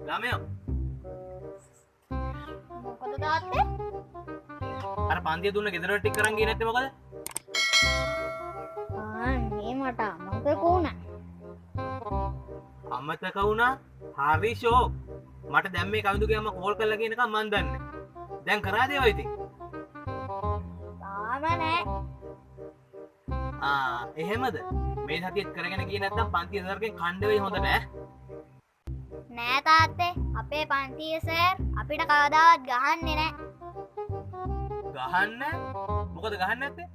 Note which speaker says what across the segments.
Speaker 1: ළමයා
Speaker 2: මොකද තාත්තේ?
Speaker 1: අර පන්තිය දුන්න ගෙදර ටික කරන් ගියේ නැත්තේ මොකද?
Speaker 2: අනේ මට අමතක වුණා.
Speaker 1: අමතක වුණා? හරි ෂෝක්. මට දැන් මේ කවිඳුගේ අම්මා කෝල් කරලා කියනකම් මන් දන්නේ. දැන් කරාද ඒවා ඉතින්?
Speaker 2: තාම නෑ.
Speaker 1: එහෙමද? මේ සතියේත් කරගෙන ගියේ නැත්තම් පන්තිය සර්ගෙන් කණ්ඩ වෙයි හොඳ නෑ.
Speaker 2: නෑ තාත්තේ අපේ පන්තියේ සර් අපිට කවදාවත් ගහන්නේ නෑ.
Speaker 1: ගහන්න? මොකද ගහන්නේ නැත්තේ?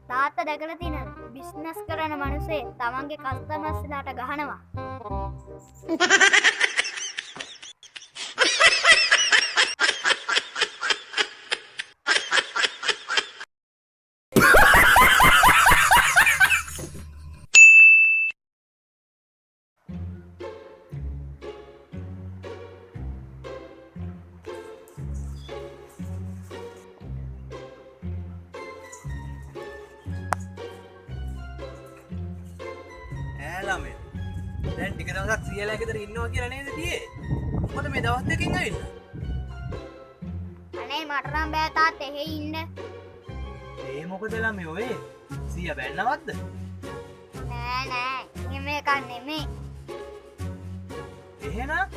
Speaker 2: තාත්තා දැකලා තියෙනවද? බිස්නස් කරන මිනිස්සේ තමන්ගේ කස්ටමර්ස්ලාට ගහනවා.
Speaker 1: ළමයා දැන් ටික දවසක් සියලා ගෙදර ඉන්නවා කියලා නේද තියේ? මොකද මේ දවස් දෙකකින් ඇවිල්ලා?
Speaker 2: අනේ මට නම් බෑ තාත්තේ එහෙ ඉන්න.
Speaker 1: ඒ මොකද ළමයා ඔය? සීයා බැන්නවත්ද?
Speaker 2: නෑ නෑ එහෙම එකක් නෙමෙයි.
Speaker 1: එහෙනම්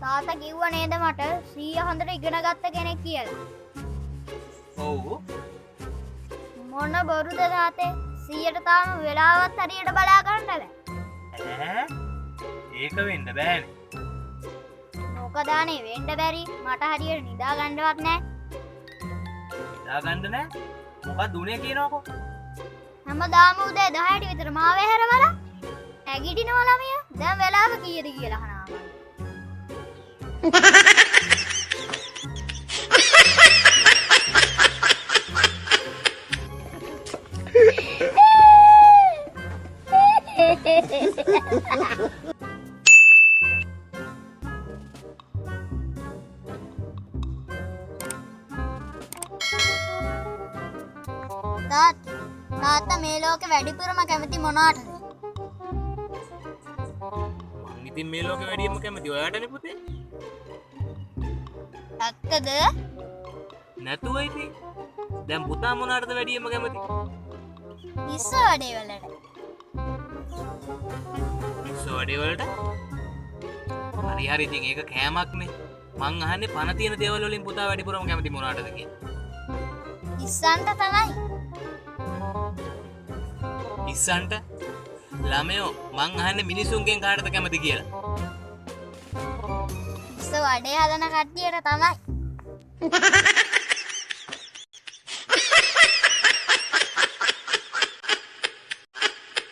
Speaker 2: තාත්තා කිව්වා නේද මට සීයා හොඳට ඉගෙන ගත්ත කෙනෙක් කියලා.
Speaker 1: ඔව්.
Speaker 2: මොන බොරුද තාත්තේ? සීයට තාම වෙලාවත් හරියට බලා ගන්න බෑ.
Speaker 1: ඒක වෙන්න බෑනේ.
Speaker 2: මොකද අනේ වෙන්න බැරි මට හරියට නිදා ගන්නවත් නෑ.
Speaker 1: නිදා ගන්න නෑ? මොකක්ද උනේ කියනකො?
Speaker 2: හැමදාම උදේ 10ට විතර මාව හැරවලා ඇගිටිනවා ළමයා. දැන් වෙලාව කීයද කියලා අහනවා. තාත්තා මේ ලෝකෙ වැඩිපුරම කැමති මොනවටද?
Speaker 1: මං ඉතින් මේ ලෝකෙ වැඩියෙන්ම කැමති ඔයාටනේ පුතේ.
Speaker 2: ඇත්තද?
Speaker 1: නැතුව ඉතින්. දැන් පුතා මොනවටද වැඩියෙන්ම කැමති?
Speaker 2: ඉස්ස වැඩේ වලට.
Speaker 1: ඉස්ස වැඩේ වලට? හරි හරි ඉතින් ඒක කෑමක්නේ. මං අහන්නේ පණ තියෙන දේවල් වලින් පුතා වැඩිපුරම කැමති මොනවටද කියලා.
Speaker 2: ඉස්සන්ට තමයි.
Speaker 1: ඉස්සන්ට ළමයෝ මං අහන්නේ මිනිසුන්ගෙන් කාටද කැමති කියලා.
Speaker 2: ඉස්ස වඩේ හදන කට්ටියට තමයි.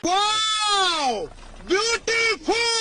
Speaker 3: Wow! Beautiful!